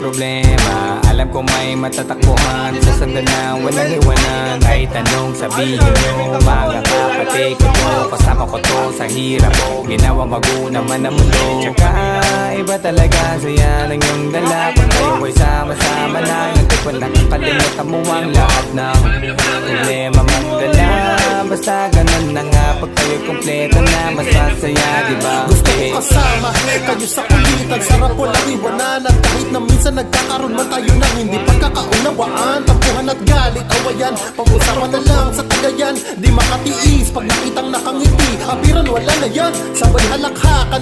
problema. Alam ko may matatakbuhan sa sandalan, walang iwanan. Ay tanong sabihin nyo, mga kapatid ko to, kasama ko to sa hirap ko, ginawa maguna man ang mundo. Tsaka iba talaga saya ng iyong dala. Kung tayo ko'y sama-sama na, hindi ko nakakalimutan mo ang lahat ng problema mong dala. Basta ganun na nga, pag tayo kompleto na, mas masaya, diba? Gusto ko kasama kayo sa kulitan, sarap walang iwanan. At kahit na minsan nagkakaroon man tayo ng hindi pagkakaunawaan, tampuhan at galit, awayan, pag-usapan na lang sa tagayan. Di makatiis pag nakitang nakangiti, abiran wala na yan, sabay halakhakan.